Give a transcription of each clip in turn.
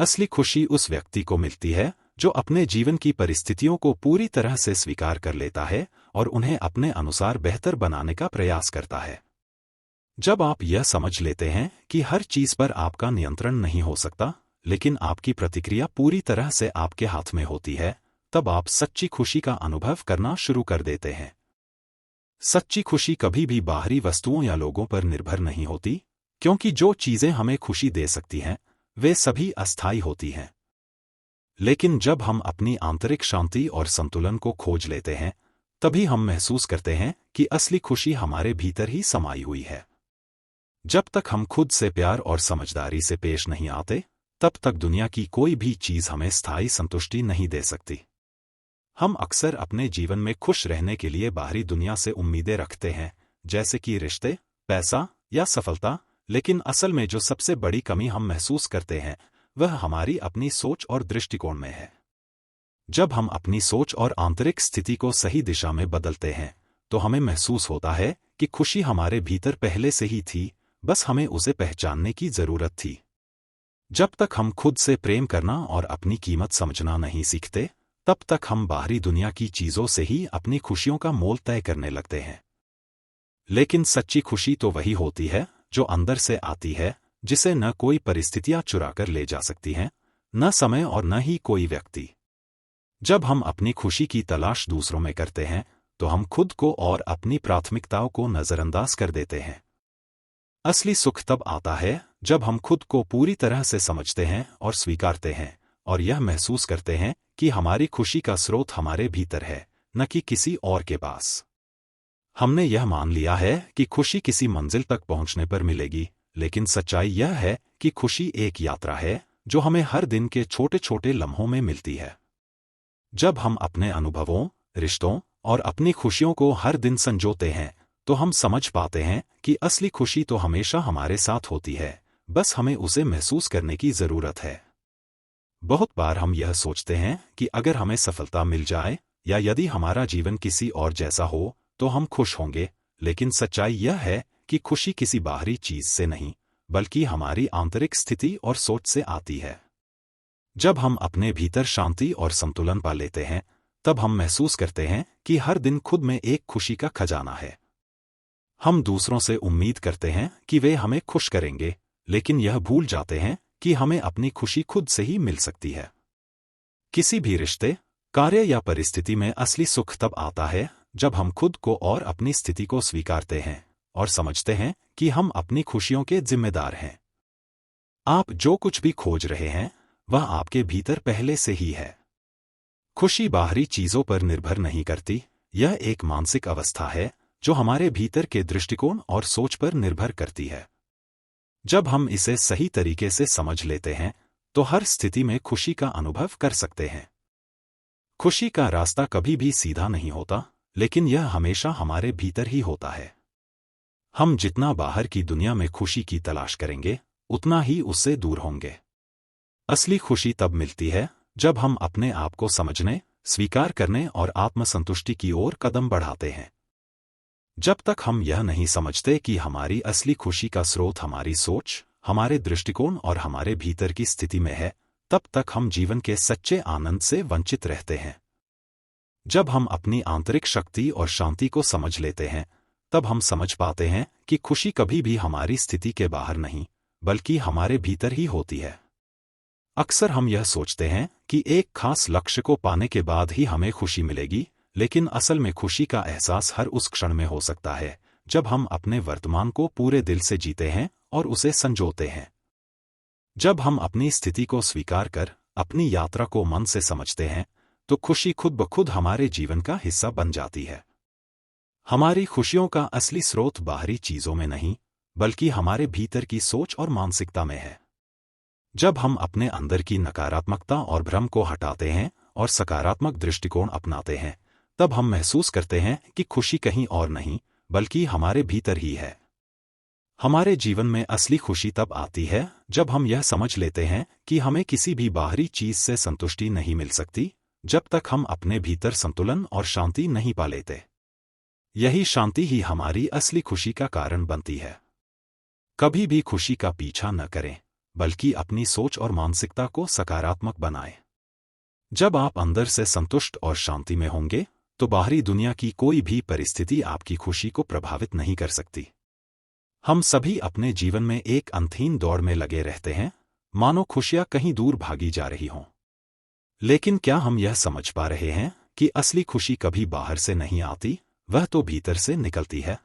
असली खुशी उस व्यक्ति को मिलती है जो अपने जीवन की परिस्थितियों को पूरी तरह से स्वीकार कर लेता है और उन्हें अपने अनुसार बेहतर बनाने का प्रयास करता है। जब आप यह समझ लेते हैं कि हर चीज पर आपका नियंत्रण नहीं हो सकता, लेकिन आपकी प्रतिक्रिया पूरी तरह से आपके हाथ में होती है, तब आप सच्ची खुशी का अनुभव करना शुरू कर देते हैं। सच्ची खुशी कभी भी बाहरी वस्तुओं या लोगों पर निर्भर नहीं होती, क्योंकि जो चीजें हमें खुशी दे सकती हैं वे सभी अस्थायी होती हैं। लेकिन जब हम अपनी आंतरिक शांति और संतुलन को खोज लेते हैं, तभी हम महसूस करते हैं कि असली खुशी हमारे भीतर ही समाई हुई है। जब तक हम खुद से प्यार और समझदारी से पेश नहीं आते, तब तक दुनिया की कोई भी चीज हमें स्थायी संतुष्टि नहीं दे सकती। हम अक्सर अपने जीवन में खुश रहने के लिए बाहरी दुनिया से उम्मीदें रखते हैं, जैसे कि रिश्ते, पैसा या सफलता, लेकिन असल में जो सबसे बड़ी कमी हम महसूस करते हैं वह हमारी अपनी सोच और दृष्टिकोण में है। जब हम अपनी सोच और आंतरिक स्थिति को सही दिशा में बदलते हैं, तो हमें महसूस होता है कि खुशी हमारे भीतर पहले से ही थी, बस हमें उसे पहचानने की जरूरत थी। जब तक हम खुद से प्रेम करना और अपनी कीमत समझना नहीं सीखते, तब तक हम बाहरी दुनिया की चीजों से ही अपनी खुशियों का मोल तय करने लगते हैं। लेकिन सच्ची खुशी तो वही होती है जो अंदर से आती है, जिसे न कोई परिस्थितियां चुराकर ले जा सकती हैं, न समय और न ही कोई व्यक्ति। जब हम अपनी खुशी की तलाश दूसरों में करते हैं, तो हम खुद को और अपनी प्राथमिकताओं को नजरअंदाज कर देते हैं। असली सुख तब आता है जब हम खुद को पूरी तरह से समझते हैं और स्वीकारते हैं, और यह महसूस करते हैं कि हमारी खुशी का स्रोत हमारे भीतर है, न कि किसी और के पास। हमने यह मान लिया है कि खुशी किसी मंजिल तक पहुंचने पर मिलेगी, लेकिन सच्चाई यह है कि खुशी एक यात्रा है जो हमें हर दिन के छोटे छोटे लम्हों में मिलती है। जब हम अपने अनुभवों, रिश्तों और अपनी खुशियों को हर दिन संजोते हैं, तो हम समझ पाते हैं कि असली खुशी तो हमेशा हमारे साथ होती है, बस हमें उसे महसूस करने की जरूरत है। बहुत बार हम यह सोचते हैं कि अगर हमें सफलता मिल जाए या यदि हमारा जीवन किसी और जैसा हो तो हम खुश होंगे, लेकिन सच्चाई यह है कि खुशी किसी बाहरी चीज से नहीं, बल्कि हमारी आंतरिक स्थिति और सोच से आती है। जब हम अपने भीतर शांति और संतुलन पा लेते हैं, तब हम महसूस करते हैं कि हर दिन खुद में एक खुशी का खजाना है। हम दूसरों से उम्मीद करते हैं कि वे हमें खुश करेंगे, लेकिन यह भूल जाते हैं कि हमें अपनी खुशी खुद से ही मिल सकती है। किसी भी रिश्ते, कार्य या परिस्थिति में असली सुख तब आता है जब हम खुद को और अपनी स्थिति को स्वीकारते हैं और समझते हैं कि हम अपनी खुशियों के जिम्मेदार हैं। आप जो कुछ भी खोज रहे हैं वह आपके भीतर पहले से ही है। खुशी बाहरी चीजों पर निर्भर नहीं करती, यह एक मानसिक अवस्था है जो हमारे भीतर के दृष्टिकोण और सोच पर निर्भर करती है। जब हम इसे सही तरीके से समझ लेते हैं, तो हर स्थिति में खुशी का अनुभव कर सकते हैं। खुशी का रास्ता कभी भी सीधा नहीं होता, लेकिन यह हमेशा हमारे भीतर ही होता है। हम जितना बाहर की दुनिया में खुशी की तलाश करेंगे, उतना ही उससे दूर होंगे। असली खुशी तब मिलती है जब हम अपने आप को समझने, स्वीकार करने और आत्मसंतुष्टि की ओर कदम बढ़ाते हैं। जब तक हम यह नहीं समझते कि हमारी असली खुशी का स्रोत हमारी सोच, हमारे दृष्टिकोण और हमारे भीतर की स्थिति में है, तब तक हम जीवन के सच्चे आनंद से वंचित रहते हैं। जब हम अपनी आंतरिक शक्ति और शांति को समझ लेते हैं, तब हम समझ पाते हैं कि खुशी कभी भी हमारी स्थिति के बाहर नहीं, बल्कि हमारे भीतर ही होती है। अक्सर हम यह सोचते हैं कि एक खास लक्ष्य को पाने के बाद ही हमें खुशी मिलेगी, लेकिन असल में खुशी का एहसास हर उस क्षण में हो सकता है जब हम अपने वर्तमान को पूरे दिल से जीते हैं और उसे संजोते हैं। जब हम अपनी स्थिति को स्वीकार कर अपनी यात्रा को मन से समझते हैं, तो खुशी खुद ब खुद हमारे जीवन का हिस्सा बन जाती है। हमारी खुशियों का असली स्रोत बाहरी चीजों में नहीं, बल्कि हमारे भीतर की सोच और मानसिकता में है। जब हम अपने अंदर की नकारात्मकता और भ्रम को हटाते हैं और सकारात्मक दृष्टिकोण अपनाते हैं, तब हम महसूस करते हैं कि खुशी कहीं और नहीं, बल्कि हमारे भीतर ही है। हमारे जीवन में असली खुशी तब आती है जब हम यह समझ लेते हैं कि हमें किसी भी बाहरी चीज से संतुष्टि नहीं मिल सकती, जब तक हम अपने भीतर संतुलन और शांति नहीं पा लेते। यही शांति ही हमारी असली खुशी का कारण बनती है। कभी भी खुशी का पीछा न करें, बल्कि अपनी सोच और मानसिकता को सकारात्मक बनाएं। जब आप अंदर से संतुष्ट और शांति में होंगे, तो बाहरी दुनिया की कोई भी परिस्थिति आपकी खुशी को प्रभावित नहीं कर सकती। हम सभी अपने जीवन में एक अंतहीन दौड़ में लगे रहते हैं, मानो खुशियां कहीं दूर भागी जा रही हों। लेकिन क्या हम यह समझ पा रहे हैं कि असली खुशी कभी बाहर से नहीं आती, वह तो भीतर से निकलती है।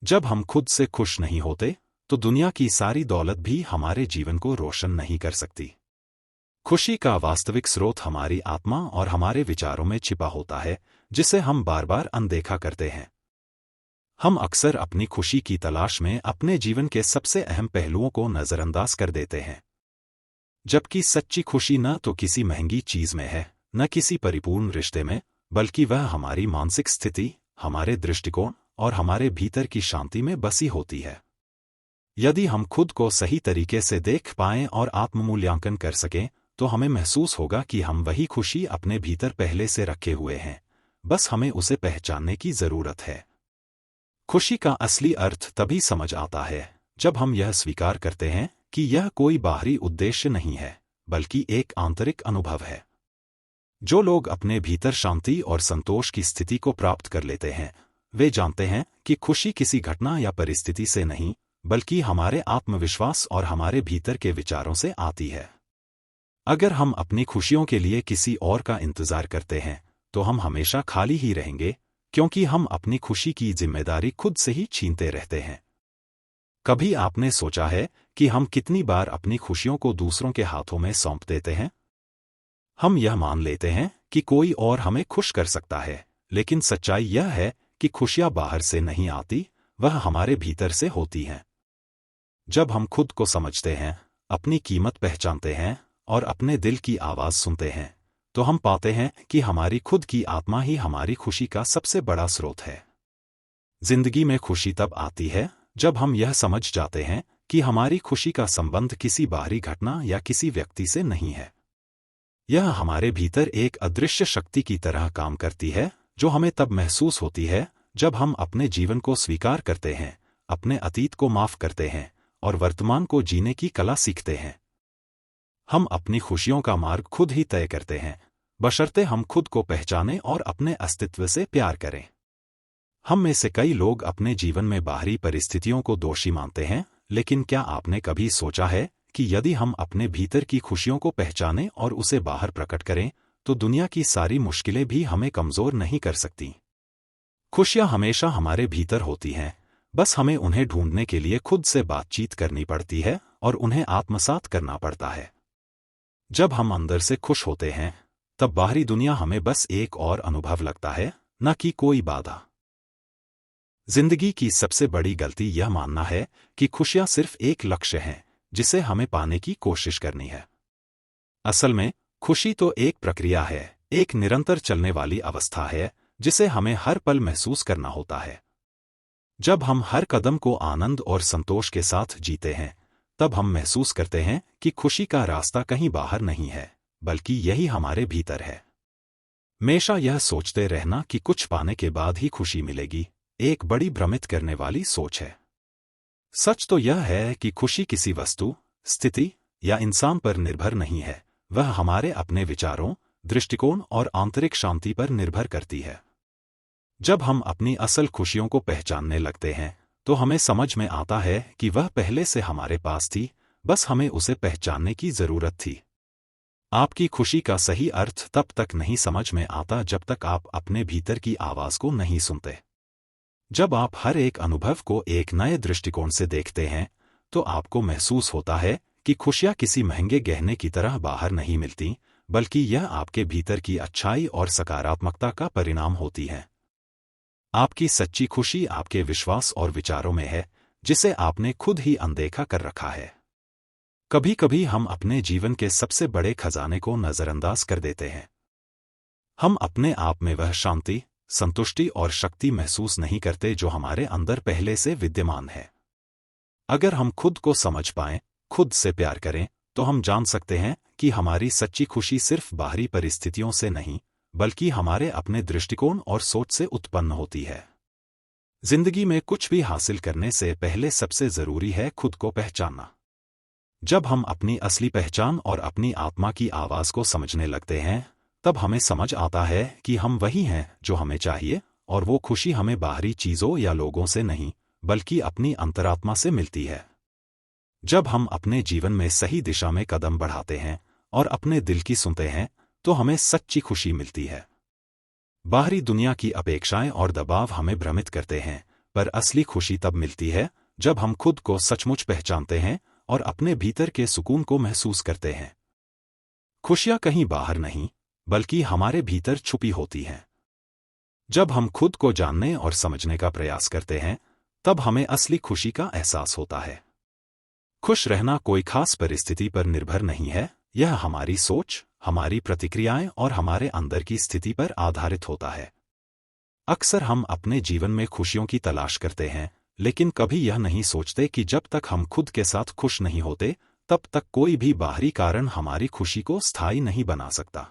जब हम खुद से खुश नहीं होते, तो दुनिया की सारी दौलत भी हमारे जीवन को रोशन नहीं कर सकती। खुशी का वास्तविक स्रोत हमारी आत्मा और हमारे विचारों में छिपा होता है, जिसे हम बार बार अनदेखा करते हैं। हम अक्सर अपनी खुशी की तलाश में अपने जीवन के सबसे अहम पहलुओं को नजरअंदाज कर देते हैं, जबकि सच्ची खुशी न तो किसी महंगी चीज में है, न किसी परिपूर्ण रिश्ते में, बल्कि वह हमारी मानसिक स्थिति, हमारे दृष्टिकोण और हमारे भीतर की शांति में बसी होती है। यदि हम खुद को सही तरीके से देख पाएं और आत्ममूल्यांकन कर सकें, तो हमें महसूस होगा कि हम वही खुशी अपने भीतर पहले से रखे हुए हैं, बस हमें उसे पहचानने की जरूरत है। खुशी का असली अर्थ तभी समझ आता है जब हम यह स्वीकार करते हैं कि यह कोई बाहरी उद्देश्य नहीं है, बल्कि एक आंतरिक अनुभव है। जो लोग अपने भीतर शांति और संतोष की स्थिति को प्राप्त कर लेते हैं, वे जानते हैं कि खुशी किसी घटना या परिस्थिति से नहीं, बल्कि हमारे आत्मविश्वास और हमारे भीतर के विचारों से आती है। अगर हम अपनी खुशियों के लिए किसी और का इंतजार करते हैं, तो हम हमेशा खाली ही रहेंगे, क्योंकि हम अपनी खुशी की जिम्मेदारी खुद से ही छीनते रहते हैं। कभी आपने सोचा है कि हम कितनी बार अपनी खुशियों को दूसरों के हाथों में सौंप देते हैं? हम यह मान लेते हैं कि कोई और हमें खुश कर सकता है, लेकिन सच्चाई यह है कि खुशियां बाहर से नहीं आती, वह हमारे भीतर से होती हैं। जब हम खुद को समझते हैं, अपनी कीमत पहचानते हैं और अपने दिल की आवाज सुनते हैं, तो हम पाते हैं कि हमारी खुद की आत्मा ही हमारी खुशी का सबसे बड़ा स्रोत है। जिंदगी में खुशी तब आती है जब हम यह समझ जाते हैं कि हमारी खुशी का संबंध किसी बाहरी घटना या किसी व्यक्ति से नहीं है। यह हमारे भीतर एक अदृश्य शक्ति की तरह काम करती है, जो हमें तब महसूस होती है जब हम अपने जीवन को स्वीकार करते हैं, अपने अतीत को माफ करते हैं और वर्तमान को जीने की कला सीखते हैं। हम अपनी खुशियों का मार्ग खुद ही तय करते हैं, बशर्ते हम खुद को पहचानें और अपने अस्तित्व से प्यार करें। हम में से कई लोग अपने जीवन में बाहरी परिस्थितियों को दोषी मानते हैं, लेकिन क्या आपने कभी सोचा है कि यदि हम अपने भीतर की खुशियों को पहचानें और उसे बाहर प्रकट करें, तो दुनिया की सारी मुश्किलें भी हमें कमजोर नहीं कर सकती। खुशियां हमेशा हमारे भीतर होती हैं, बस हमें उन्हें ढूंढने के लिए खुद से बातचीत करनी पड़ती है और उन्हें आत्मसात करना पड़ता है। जब हम अंदर से खुश होते हैं, तब बाहरी दुनिया हमें बस एक और अनुभव लगता है, न कि कोई बाधा। जिंदगी की सबसे बड़ी गलती यह मानना है कि खुशियां सिर्फ एक लक्ष्य है जिसे हमें पाने की कोशिश करनी है। असल में खुशी तो एक प्रक्रिया है, एक निरंतर चलने वाली अवस्था है जिसे हमें हर पल महसूस करना होता है। जब हम हर कदम को आनंद और संतोष के साथ जीते हैं, तब हम महसूस करते हैं कि खुशी का रास्ता कहीं बाहर नहीं है, बल्कि यही हमारे भीतर है। हमेशा यह सोचते रहना कि कुछ पाने के बाद ही खुशी मिलेगी, एक बड़ी भ्रमित करने वाली सोच है। सच तो यह है कि खुशी किसी वस्तु, स्थिति या इंसान पर निर्भर नहीं है, वह हमारे अपने विचारों, दृष्टिकोण और आंतरिक शांति पर निर्भर करती है। जब हम अपनी असल खुशियों को पहचानने लगते हैं, तो हमें समझ में आता है कि वह पहले से हमारे पास थी, बस हमें उसे पहचानने की जरूरत थी। आपकी खुशी का सही अर्थ तब तक नहीं समझ में आता जब तक आप अपने भीतर की आवाज को नहीं सुनते। जब आप हर एक अनुभव को एक नए दृष्टिकोण से देखते हैं, तो आपको महसूस होता है कि खुशियां किसी महंगे गहने की तरह बाहर नहीं मिलती, बल्कि यह आपके भीतर की अच्छाई और सकारात्मकता का परिणाम होती है। आपकी सच्ची खुशी आपके विश्वास और विचारों में है, जिसे आपने खुद ही अनदेखा कर रखा है। कभी कभी हम अपने जीवन के सबसे बड़े खजाने को नजरअंदाज कर देते हैं। हम अपने आप में वह शांति, संतुष्टि और शक्ति महसूस नहीं करते जो हमारे अंदर पहले से विद्यमान है। अगर हम खुद को समझ पाएं, खुद से प्यार करें, तो हम जान सकते हैं कि हमारी सच्ची खुशी सिर्फ बाहरी परिस्थितियों से नहीं, बल्कि हमारे अपने दृष्टिकोण और सोच से उत्पन्न होती है। जिंदगी में कुछ भी हासिल करने से पहले सबसे जरूरी है खुद को पहचानना। जब हम अपनी असली पहचान और अपनी आत्मा की आवाज को समझने लगते हैं, तब हमें समझ आता है कि हम वही हैं जो हमें चाहिए, और वो खुशी हमें बाहरी चीजों या लोगों से नहीं, बल्कि अपनी अंतरात्मा से मिलती है। जब हम अपने जीवन में सही दिशा में कदम बढ़ाते हैं और अपने दिल की सुनते हैं, तो हमें सच्ची खुशी मिलती है। बाहरी दुनिया की अपेक्षाएं और दबाव हमें भ्रमित करते हैं, पर असली खुशी तब मिलती है जब हम खुद को सचमुच पहचानते हैं और अपने भीतर के सुकून को महसूस करते हैं। खुशियां कहीं बाहर नहीं, बल्कि हमारे भीतर छुपी होती हैं। जब हम खुद को जानने और समझने का प्रयास करते हैं, तब हमें असली खुशी का एहसास होता है। खुश रहना कोई खास परिस्थिति पर निर्भर नहीं है, यह हमारी सोच, हमारी प्रतिक्रियाएं और हमारे अंदर की स्थिति पर आधारित होता है। अक्सर हम अपने जीवन में खुशियों की तलाश करते हैं, लेकिन कभी यह नहीं सोचते कि जब तक हम खुद के साथ खुश नहीं होते, तब तक कोई भी बाहरी कारण हमारी खुशी को स्थायी नहीं बना सकता।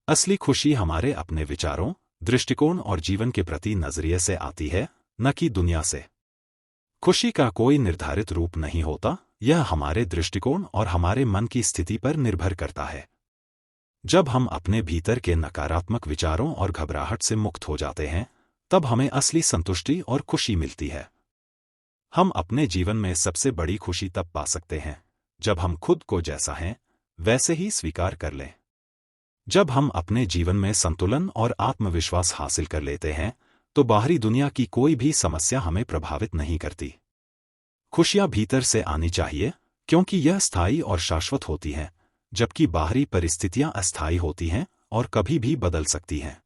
असली खुशी हमारे अपने विचारों, दृष्टिकोण और जीवन के प्रति नजरिए से आती है, न कि दुनिया से। खुशी का कोई निर्धारित रूप नहीं होता, यह हमारे दृष्टिकोण और हमारे मन की स्थिति पर निर्भर करता है। जब हम अपने भीतर के नकारात्मक विचारों और घबराहट से मुक्त हो जाते हैं, तब हमें असली संतुष्टि और खुशी मिलती है। हम अपने जीवन में सबसे बड़ी खुशी तब पा सकते हैं जब हम खुद को जैसा हैं वैसे ही स्वीकार कर लें। जब हम अपने जीवन में संतुलन और आत्मविश्वास हासिल कर लेते हैं, तो बाहरी दुनिया की कोई भी समस्या हमें प्रभावित नहीं करती। खुशियां भीतर से आनी चाहिए, क्योंकि यह स्थायी और शाश्वत होती हैं, जबकि बाहरी परिस्थितियां अस्थायी होती हैं और कभी भी बदल सकती हैं।